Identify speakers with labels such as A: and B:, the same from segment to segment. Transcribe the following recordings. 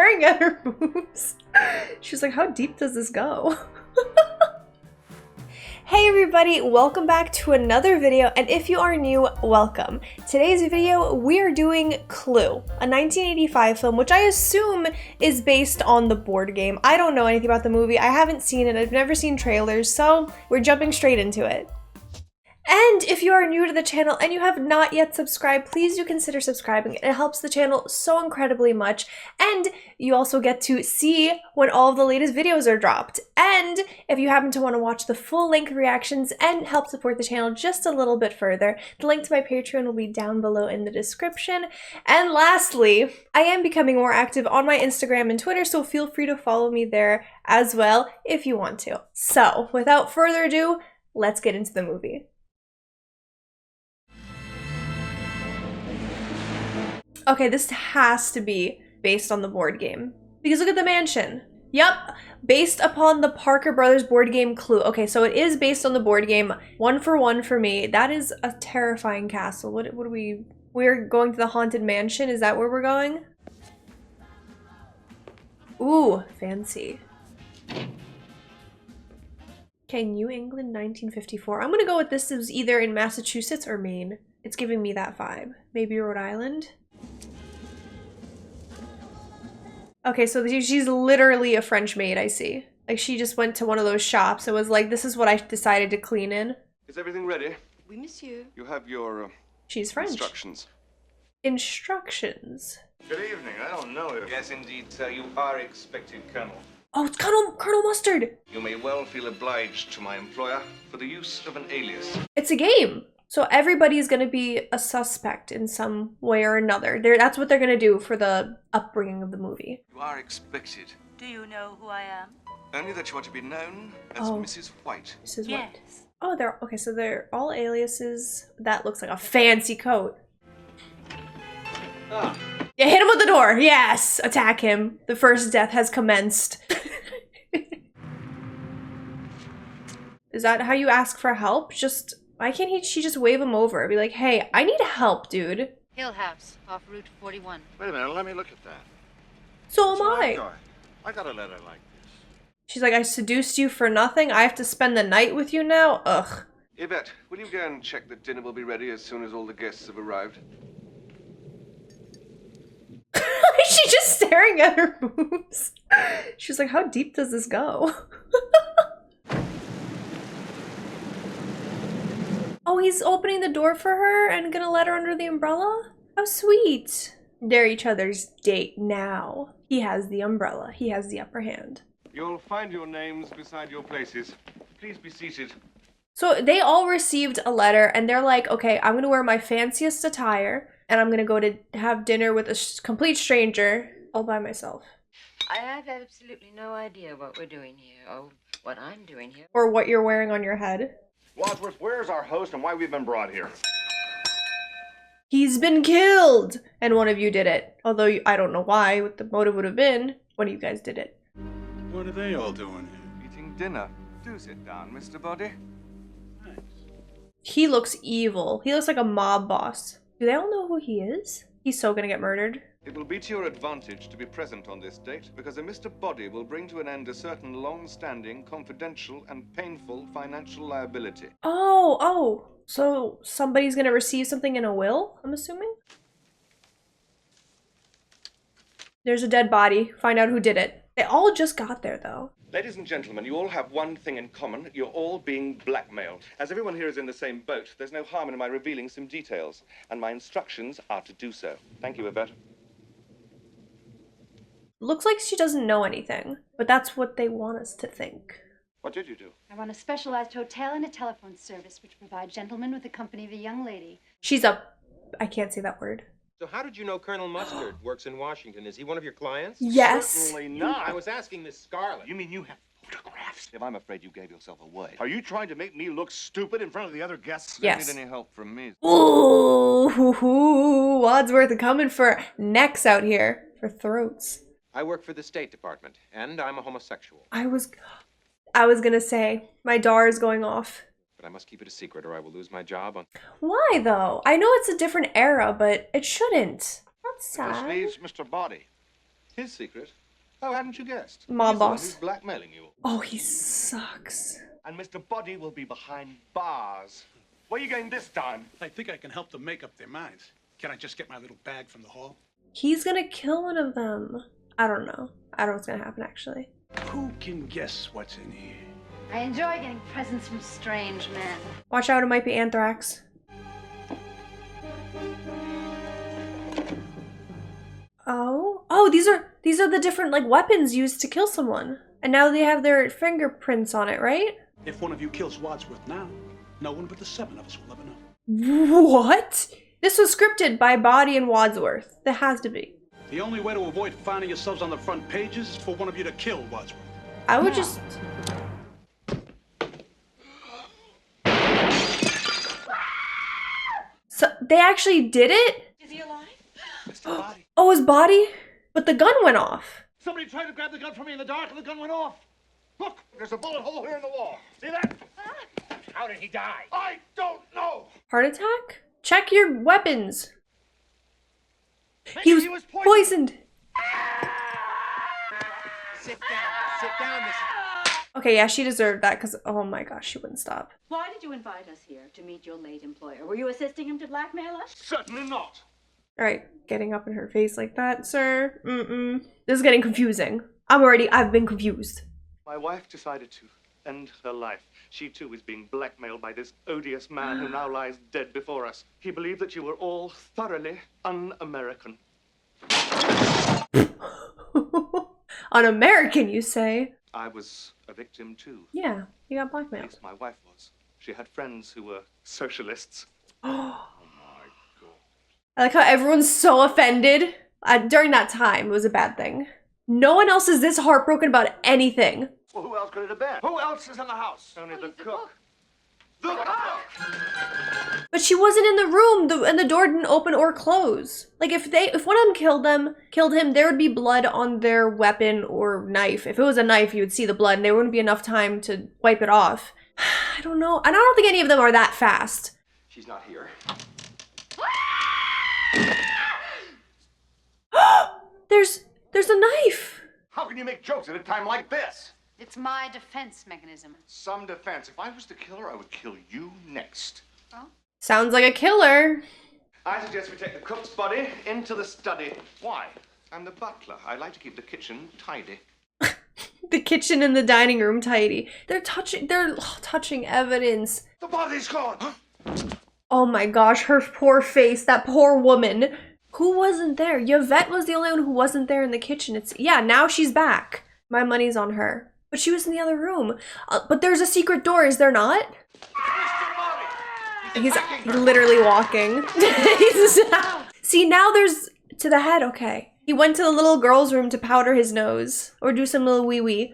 A: staring at her boobs. She was like, how deep does this go? Hey everybody, welcome back to another video, and if you are new, welcome. Today's video, we are doing Clue, a 1985 film, which I assume is based on the board game. I don't know anything about the movie, I haven't seen it, I've never seen trailers, so we're jumping straight into it. And if you are new to the channel and you have not yet subscribed, please do consider subscribing. It helps the channel so incredibly much. And you also get to see when all of the latest videos are dropped. And if you happen to want to watch the full-length reactions and help support the channel just a little bit further, the link to my Patreon will be down below in the description. And lastly, I am becoming more active on my Instagram and Twitter, so feel free to follow me there as well if you want to. So, without further ado, let's get into the movie. Okay, this has to be based on the board game. Because look at the mansion. Yep, based upon the Parker Brothers board game Clue. Okay, so it is based on the board game. 1 for 1 for me. That is a terrifying castle. What do we're going to the haunted mansion? Is that where we're going? Ooh, fancy. Okay, New England 1954. I'm gonna go with this is either in Massachusetts or Maine. It's giving me that vibe. Maybe Rhode Island? Okay, so she's literally a French maid, I see. Like, she just went to one of those shops and was like, this is what I decided to clean in.
B: Is everything ready?
C: Oui, monsieur.
B: You have your,
A: She's French.
B: Instructions.
A: Instructions?
D: Good evening. I don't know if...
B: Yes, indeed, sir. You are expected, Colonel.
A: Oh, it's Colonel Mustard!
B: You may well feel obliged to my employer for the use of an alias.
A: It's a game! So everybody's gonna be a suspect in some way or another. That's what they're gonna do for the upbringing of the movie.
B: You are expected.
C: Do you know who I am?
B: Only that you are to be known as Mrs. White.
A: Mrs.
C: Yes.
A: White. Oh, okay, so they're all aliases. That looks like a fancy coat.
B: Ah.
A: Yeah, hit him with the door. Yes, attack him. The first death has commenced. Is that how you ask for help? Why can't she just wave him over? Be like, hey, I need help, dude.
E: Hill House, off Route 41.
D: Wait a minute, let me look at that.
A: So am
D: So
A: I.
D: I got a letter like this.
A: She's like, I seduced you for nothing? I have to spend the night with you now? Ugh.
B: Yvette, will you go and check that dinner will be ready as soon as all the guests have arrived?
A: She's just staring at her boobs. She's like, how deep does this go? Oh, he's opening the door for her and gonna let her under the umbrella? How sweet. They're each other's date now. He has the umbrella. He has the upper hand.
B: You'll find your names beside your places. Please be seated.
A: So they all received a letter and they're like, okay, I'm gonna wear my fanciest attire and I'm gonna go to have dinner with a complete stranger all by myself.
E: I have absolutely no idea what we're doing here, or what I'm doing here.
A: Or what you're wearing on your head.
D: Wadsworth, where's our host and why we've been brought here?
A: He's been killed! And one of you did it. Although I don't know why, what the motive would have been. One of you guys did it.
D: What are they all doing here?
B: Eating dinner. Do sit down, Mr. Body.
D: Nice.
A: He looks evil. He looks like a mob boss. Do they all know who he is? He's so gonna get murdered.
B: It will be to your advantage to be present on this date because a Mr. Body will bring to an end a certain long-standing, confidential, and painful financial liability.
A: Oh. So somebody's gonna receive something in a will, I'm assuming? There's a dead body. Find out who did it. They all just got there, though.
B: Ladies and gentlemen, you all have one thing in common. You're all being blackmailed. As everyone here is in the same boat, there's no harm in my revealing some details. And my instructions are to do so. Thank you, Yvette.
A: Looks like she doesn't know anything, but that's what they want us to think.
B: What did you do?
F: I run a specialized hotel and a telephone service which provide gentlemen with the company of a young lady.
A: I can't say that word.
G: So how did you know Colonel Mustard works in Washington? Is he one of your clients?
A: Yes.
D: Certainly not.
G: I was asking Miss Scarlett.
D: You mean you have photographs?
B: If I'm afraid you gave yourself away.
D: Are you trying to make me look stupid in front of the other guests?
A: Yes.
B: Don't need any help from me.
A: Ooh, Wadsworth coming for necks out here. For throats.
G: I work for the State Department, and I'm a homosexual.
A: I was gonna say, my DAR is going off.
G: But I must keep it a secret or I will lose my job on...
A: Why, though? I know it's a different era, but it shouldn't. That's
D: This
A: sad.
D: leaves Mr. Body.
B: His secret? Oh, hadn't you guessed?
A: Mob
B: He's the one
A: boss.
B: who's blackmailing you.
A: Oh, he sucks.
B: And Mr. Body will be behind bars. Where are you going this time?
D: I think I can help them make up their minds. Can I just get my little bag from the hall?
A: He's gonna kill one of them. I don't know. I don't know what's gonna happen, actually.
D: Who can guess what's in here?
F: I enjoy getting presents from strange men.
A: Watch out, it might be anthrax. Oh, these are the different like weapons used to kill someone. And now they have their fingerprints on it, right?
D: If one of you kills Wadsworth now, no one but the 7 of us will ever know.
A: What? This was scripted by Body and Wadsworth. There has to be.
D: The only way to avoid finding yourselves on the front pages is for one of you to kill Wadsworth.
A: I would just... So, they actually did it?
C: Is he alive?
B: Mr. Body.
A: Oh, his body? But the gun went off.
D: Somebody tried to grab the gun from me in the dark and the gun went off. Look, there's a bullet hole here in the wall. See that? How did he die? I don't know.
A: Heart attack? Check your weapons.
D: Maybe
A: He was poisoned.
G: Sit down, Missy.
A: Okay, yeah, she deserved that because, oh my gosh, she wouldn't stop.
H: Why did you invite us here to meet your late employer? Were you assisting him to blackmail us?
D: Certainly not.
A: All right, getting up in her face like that, sir. This is getting confusing. I've been confused.
B: My wife decided to end her life. She too is being blackmailed by this odious man who now lies dead before us. He believed that you were all thoroughly un-American.
A: Un-American, you say?
B: I was a victim too.
A: Yeah, you got
B: At
A: blackmailed.
B: least my wife was. She had friends who were socialists.
A: I like how everyone's so offended. During that time, it was a bad thing. No one else is this heartbroken about anything.
D: Well, who else could it have been? Who else is in the house?
B: Only the cook.
D: The cook!
A: But she wasn't in the room, and the door didn't open or close. Like, if one of them killed him, there would be blood on their weapon or knife. If it was a knife, you would see the blood, and there wouldn't be enough time to wipe it off. I don't know. And I don't think any of them are that fast.
G: She's not here.
A: There's a knife.
D: How can you make jokes at a time like this?
F: It's my defense mechanism.
D: Some defense. If I was the killer, I would kill you next.
F: Oh?
A: Sounds like a killer.
B: I suggest we take the cook's body into the study. Why? I'm the butler. I like to keep the kitchen tidy.
A: The kitchen and the dining room tidy. They're touching evidence.
D: The body's gone.
A: Oh my gosh, her poor face, that poor woman. Who wasn't there? Yvette was the only one who wasn't there in the kitchen. Yeah, now she's back. My money's on her. But she was in the other room. But there's a secret door, is there not? He's literally walking. See, now there's to the head, okay. He went to the little girl's room to powder his nose. Or do some little wee-wee.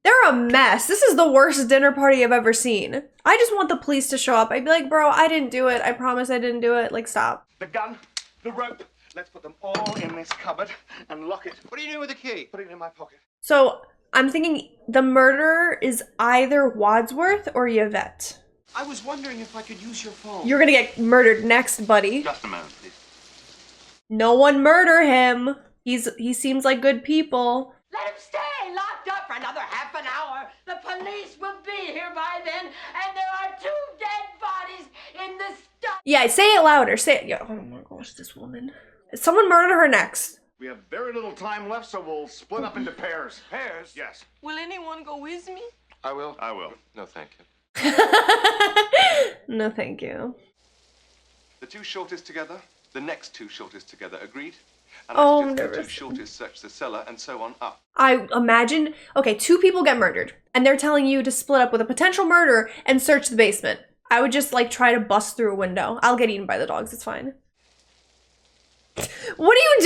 A: They're a mess. This is the worst dinner party I've ever seen. I just want the police to show up. I'd be like, bro, I didn't do it. I promise I didn't do it. Like, stop.
B: The gun, the rope. Let's put them all in this cupboard and lock it.
G: What are you doing with the key?
B: Put it in my pocket.
A: So, I'm thinking the murderer is either Wadsworth or Yvette.
G: I was wondering if I could use your phone.
A: You're gonna get murdered next, buddy.
B: Just a moment, please.
A: No one murder him. He seems like good people.
H: Let him stay locked up for another half an hour. The police will be here by then, and there are 2 dead bodies in the study.
A: Yeah, say it louder. Say it. Yeah. Oh my gosh, this woman. Someone murder her next.
D: We have very little time left, so we'll split up into pairs. Pairs? Yes.
C: Will anyone go with me?
G: I will.
D: I will.
G: No, thank you.
A: No, thank you.
B: The 2 shortest together, the next 2 shortest together, agreed? And
A: Oh,
B: I
A: I'm
B: suggest the 2
A: nervous.
B: shortest search the cellar and so on up.
A: I imagine, okay, 2 people get murdered, and they're telling you to split up with a potential murderer and search the basement. I would just, like, try to bust through a window. I'll get eaten by the dogs, it's fine. What are you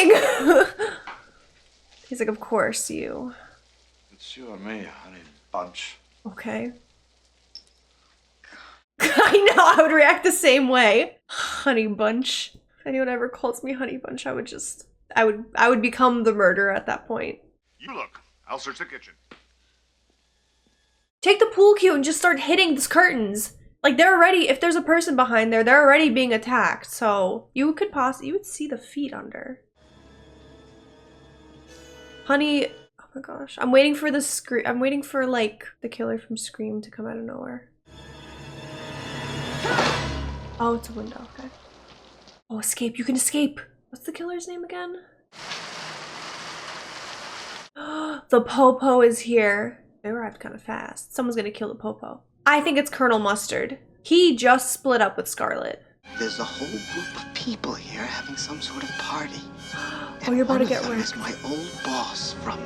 A: doing? He's like, of course, you.
D: It's you and me, honey bunch.
A: Okay. I know, I would react the same way. Honey bunch. If anyone ever calls me honey bunch, I would become the murderer at that point.
D: You look. I'll search the kitchen.
A: Take the pool cue and just start hitting these curtains. Like, they're already, if there's a person behind there, they're already being attacked. So you would see the feet under. Honey, oh my gosh. I'm waiting for I'm waiting for, like, the killer from Scream to come out of nowhere. Oh, it's a window, okay. Oh, escape, you can escape. What's the killer's name again? The Popo is here. They arrived kind of fast. Someone's gonna kill the Popo. I think it's Colonel Mustard. He just split up with Scarlet.
I: There's a whole group of people here having some sort of party.
A: Oh, you're about to get wrecked.
I: It's my old boss from...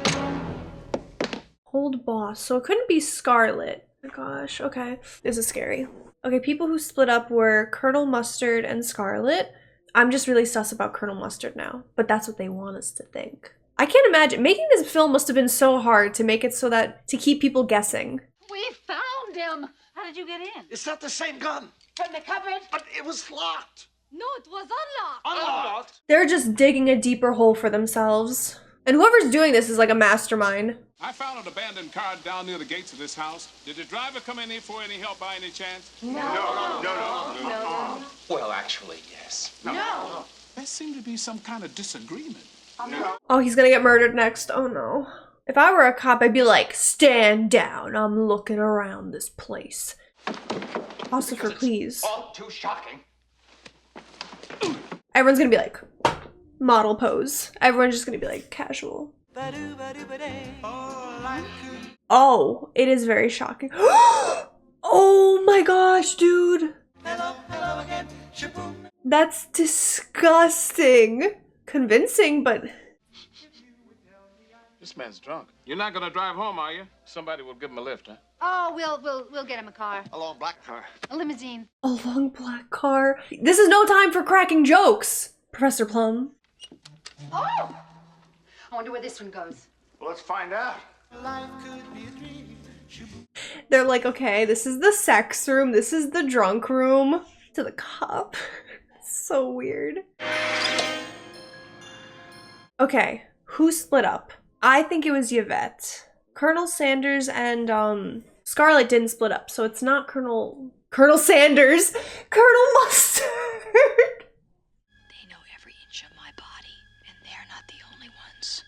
A: Old boss. So it couldn't be Scarlet. Oh my gosh, okay. This is scary. Okay, people who split up were Colonel Mustard and Scarlet. I'm just really sus about Colonel Mustard now, but that's what they want us to think. I can't imagine. Making this film must have been so hard to make it so that, to keep people guessing.
C: We found him. How did you get in?
D: It's not the same gun.
H: From the cupboard?
D: But it was locked.
C: No, it was unlocked.
D: Unlocked?
A: They're just digging a deeper hole for themselves. And whoever's doing this is like a mastermind.
J: I found an abandoned car down near the gates of this house. Did the driver come in here for any help by any chance?
H: No.
G: Well, actually, yes.
H: No.
J: There seemed to be some kind of disagreement.
A: Oh, he's gonna get murdered next. Oh no. If I were a cop, I'd be like, stand down. I'm looking around this place. Officer, please.
D: All too shocking.
A: Everyone's gonna be like, model pose. Everyone's just gonna be like, casual. Oh, it is very shocking. Oh my gosh, dude. That's disgusting. Convincing, but...
J: This man's drunk. You're not gonna drive home, are you? Somebody will give him a lift, huh?
F: Oh, we'll get him a car.
D: A long black car.
F: A limousine.
A: A long black car. This is no time for cracking jokes, Professor Plum.
F: Oh! I wonder where this one goes.
D: Well, let's find out.
A: They're like, okay, this is the sex room, this is the drunk room. To the cop. So weird. Okay, who split up? I think it was Yvette. Colonel Sanders and Scarlet didn't split up, so it's not Colonel Sanders. Colonel Mustard.
C: They know every inch of my body, and they're not the only ones.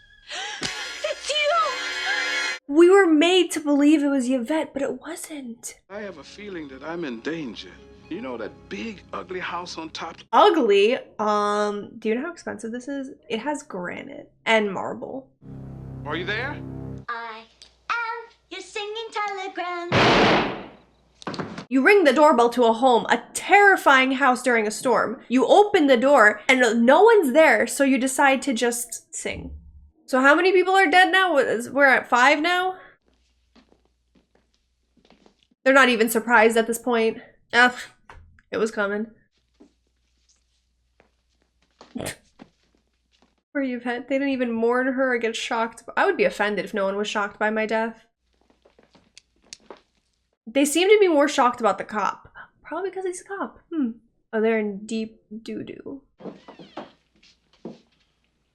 C: It's you!
A: We were made to believe it was Yvette, but it wasn't.
J: I have a feeling that I'm in danger. You know that big, ugly house on top?
A: Ugly? Do you know how expensive this is? It has granite and marble.
J: Are you there?
C: I am your singing telegram.
A: You ring the doorbell to a home, a terrifying house during a storm. You open the door and no one's there, so you decide to just sing. So how many people are dead now? We're at 5 now? They're not even surprised at this point. It was coming. Where you've had, they didn't even mourn her or get shocked. I would be offended if no one was shocked by my death. They seem to be more shocked about the cop. Probably because he's a cop. Oh, they're in deep doo-doo.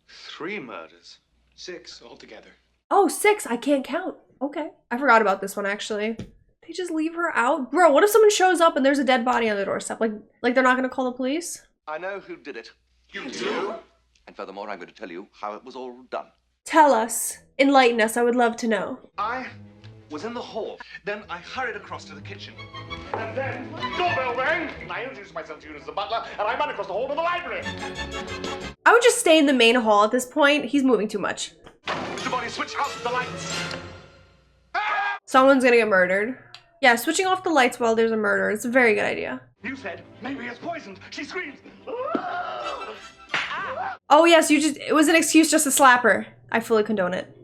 B: 3 murders.
G: 6 altogether.
A: Oh, 6. I can't count. Okay. I forgot about this one, actually. They just leave her out? Bro, what if someone shows up and there's a dead body on the doorstep? Like they're not gonna call the police?
B: I know who did it. You do? And furthermore, I'm going to tell you how it was all done.
A: Tell us. Enlighten us. I would love to know.
B: I was in the hall. Then I hurried across to the kitchen.
D: And then, doorbell rang, and I introduced myself to you as the butler, and I ran across the hall to the library.
A: I would just stay in the main hall at this point. He's moving too much.
D: Somebody switch off the lights.
A: Someone's gonna get murdered. Yeah, switching off the lights while there's a murder. It's a very good idea.
D: You said, maybe it's poisoned. She screams.
A: Oh yes, it was an excuse just to slap her. I fully condone it.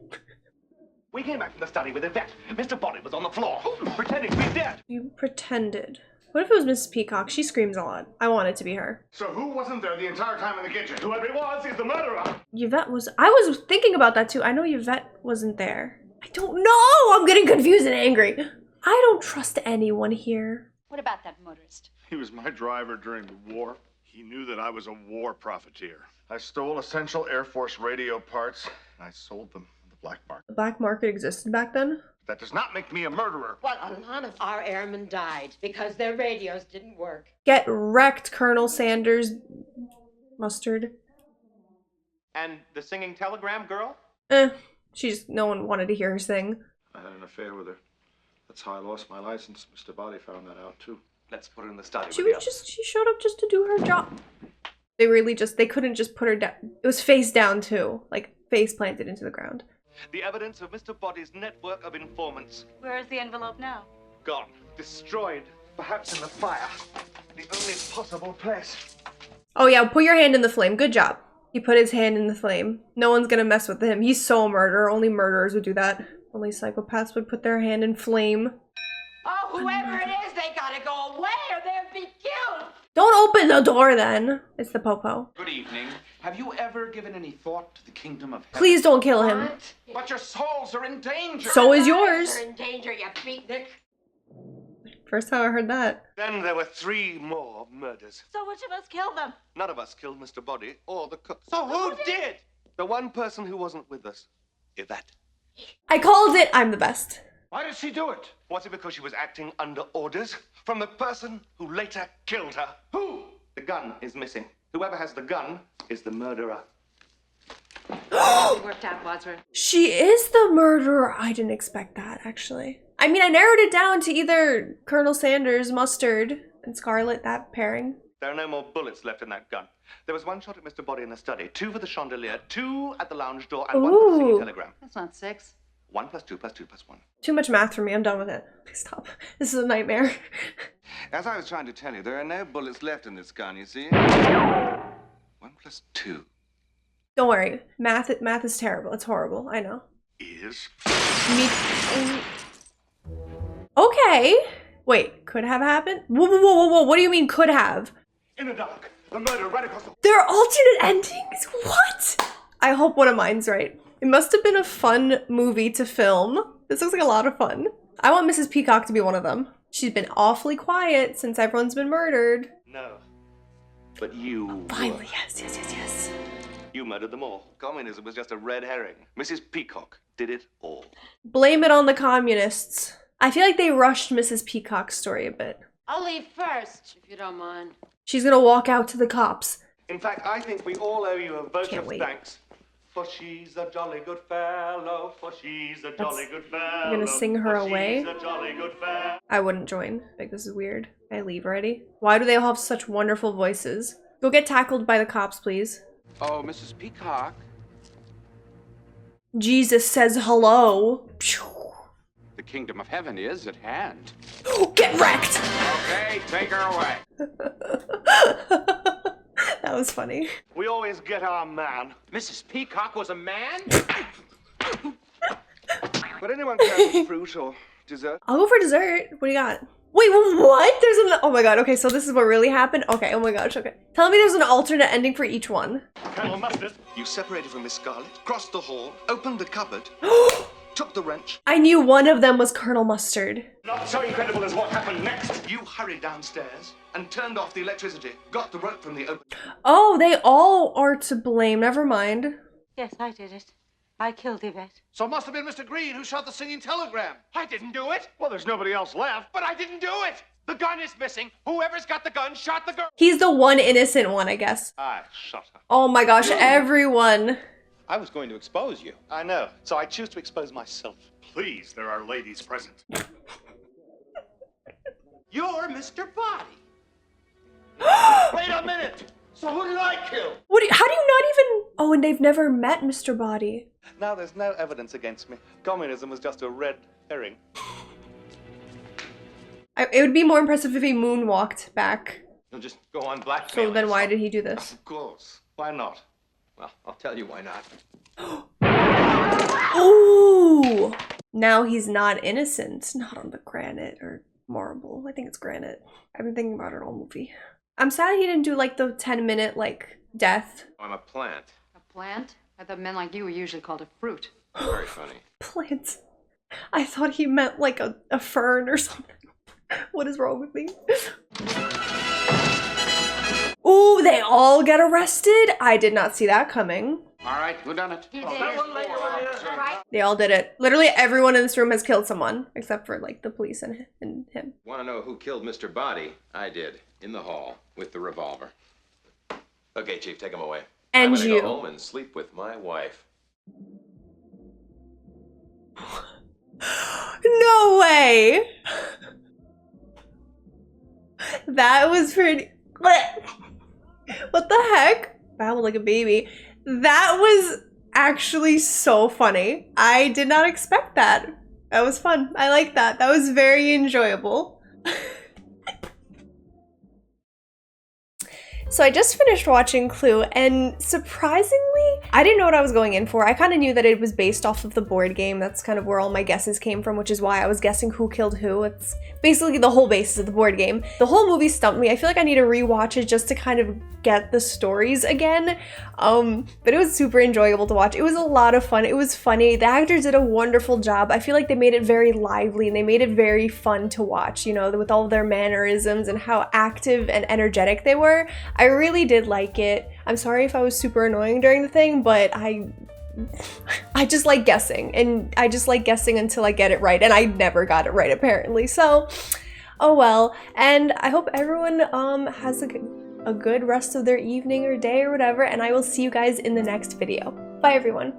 D: We came back from the study with Yvette. Mr. Bonnet was on the floor, pretending to be dead.
A: You pretended. What if it was Mrs. Peacock? She screams a lot. I want it to be her.
D: So who wasn't there the entire time in the kitchen? Whoever it was is the murderer.
A: Yvette was... I was thinking about that too. I know Yvette wasn't there. I don't know! I'm getting confused and angry. I don't trust anyone here.
F: What about that motorist?
D: He was my driver during the war. He knew that I was a war profiteer. I stole essential Air Force radio parts, and I sold them. The black market.
A: The black market existed back then?
D: That does not make me a murderer.
H: Well, a lot of our airmen died because their radios didn't work.
A: Get wrecked, Colonel Sanders. Mustard.
G: And the singing telegram girl?
A: No one wanted to hear her sing.
D: I had an affair with her. That's how I lost my license. Mr. Body found that out, too.
B: Let's put her in the study.
A: She showed up just to do her job. They couldn't just put her down. It was face down too, like face planted into the ground.
B: The evidence of Mr. Body's network of informants.
C: Where is the envelope now?
B: Gone. Destroyed. Perhaps in the fire. The only possible place.
A: Oh yeah, put your hand in the flame. Good job. He put his hand in the flame. No one's gonna mess with him. He's so a murderer. Only murderers would do that. Only psychopaths would put their hand in flame.
H: Oh, whoever it is, they gotta go away or they'll be killed.
A: Don't open the door then. It's the popo.
K: Good evening. Have you ever given any thought to the kingdom of heaven?
A: Please don't kill him.
H: What?
K: But your souls are in danger.
A: So is yours.
H: You're in danger, you beatnik.
A: First time I heard that.
B: Then there were 3 more murders.
C: So which of us killed them?
B: None of us killed Mr. Body or the cook.
G: So who did?
B: The one person who wasn't with us. Yvette.
A: I called it. I'm the best.
D: Why did she do it?
B: Was it because she was acting under orders from the person who later killed her?
D: Who?
B: The gun is missing. Whoever has the gun is the murderer.
F: It worked out, Wadsworth.
A: She is the murderer. I didn't expect that, actually. I mean, I narrowed it down to either Colonel Sanders, Mustard, and Scarlet, that pairing.
B: There are no more bullets left in that gun. There was 1 shot at Mr. Body in the study, 2 for the chandelier, 2 at the lounge door, and 1 for the singing telegram.
F: That's not 6.
B: 1 + 2 + 2 + 1.
A: Too much math for me. I'm done with it. Please stop. This is a nightmare.
L: As I was trying to tell you, there are no bullets left in this gun, you see? 1 + 2.
A: Don't worry. Math is terrible. It's horrible. I know.
D: Is.
A: Okay. Wait, could have happened? Whoa. What do you mean could have?
D: In the dark. The murder right across the...
A: There are alternate endings? What? I hope one of mine's right. It must have been a fun movie to film. This looks like a lot of fun. I want Mrs. Peacock to be one of them. She's been awfully quiet since everyone's been murdered.
B: No. But you
A: Finally, yes.
B: You murdered them all. Communism was just a red herring. Mrs. Peacock did it all.
A: Blame it on the communists. I feel like they rushed Mrs. Peacock's story a bit.
E: I'll leave first, if you don't mind.
A: She's gonna walk out to the cops.
B: In fact, I think we all owe you a vote
A: Can't
B: of
A: wait.
B: thanks. For she's a jolly good fellow, for she's a jolly good fellow.
A: You're gonna sing her away?
B: She's a jolly good fellow.
A: I wouldn't join. Like, this is weird. I leave already. Why do they all have such wonderful voices? Go get tackled by the cops, please.
K: Oh, Mrs. Peacock.
A: Jesus says hello.
K: The kingdom of heaven is at hand.
A: Get wrecked!
K: Okay, take her away.
A: That was funny.
B: We always get our man.
K: Mrs. Peacock was a man?
L: Would anyone care for fruit or dessert?
A: I'll go for dessert. What do you got? Wait, what? There's an— oh my god, okay, so this is what really happened? Okay, oh my gosh, okay. Tell me there's an alternate ending for each one.
B: Colonel Mustard. You separated from Miss Scarlet, crossed the hall, opened the cupboard, took the wrench.
A: I knew one of them was Colonel Mustard.
B: Not so incredible as what happened next. You hurried downstairs and turned off the electricity, got the rope from the open...
A: Oh, they all are to blame. Never mind.
C: Yes, I did it. I killed Yvette.
D: So it must have been Mr. Green who shot the singing telegram.
G: I didn't do it.
D: Well, there's nobody else left.
G: But I didn't do it. The gun is missing. Whoever's got the gun shot the girl.
A: He's the one innocent one, I guess.
B: I shot her.
A: Oh my gosh, everyone.
G: I was going to expose you.
B: I know, so I choose to expose myself.
D: Please, there are ladies present.
G: You're Mr. Body.
D: Wait a minute! So who did I kill?
A: How do you not even— oh, and they've never met Mr. Body.
B: Now there's no evidence against me. Communism was just a red herring.
A: It would be more impressive if he moonwalked back.
G: You'll just go on blackmailing.
A: So then why did he do this?
B: Of course. Why not?
G: Well, I'll tell you why not.
A: Ooh! Now he's not innocent. Not on the granite or marble. I think it's granite. I've been thinking about it all movie. I'm sad he didn't do like the 10-minute like death.
G: I'm a plant.
F: A plant? I thought men like you were usually called a fruit.
G: Very funny.
A: Plant. I thought he meant like a fern or something. What is wrong with me? Ooh, they all get arrested? I did not see that coming.
K: All right, who done it?
E: You did.
A: They all did it. Literally everyone in this room has killed someone, except for like the police and him.
G: Want to know who killed Mr. Body? I did, in the hall, with the revolver. Okay, Chief, take him away.
A: And
G: I'm gonna
A: you.
G: go home and sleep with my wife.
A: No way! That was pretty... What the heck? Babble like a baby. That was actually so funny. I did not expect that. That was fun. I like that. That was very enjoyable. So I just finished watching Clue, and surprisingly, I didn't know what I was going in for. I kind of knew that it was based off of the board game. That's kind of where all my guesses came from, which is why I was guessing who killed who. It's basically the whole basis of the board game. The whole movie stumped me. I feel like I need to rewatch it just to kind of get the stories again. But it was super enjoyable to watch. It was a lot of fun. It was funny. The actors did a wonderful job. I feel like they made it very lively and they made it very fun to watch, you know, with all of their mannerisms and how active and energetic they were. I really did like it. I'm sorry if I was super annoying during the thing, but I just like guessing, and I just like guessing until I get it right, and I never got it right apparently. So, oh well. And I hope everyone has a good rest of their evening or day or whatever, and I will see you guys in the next video. Bye everyone.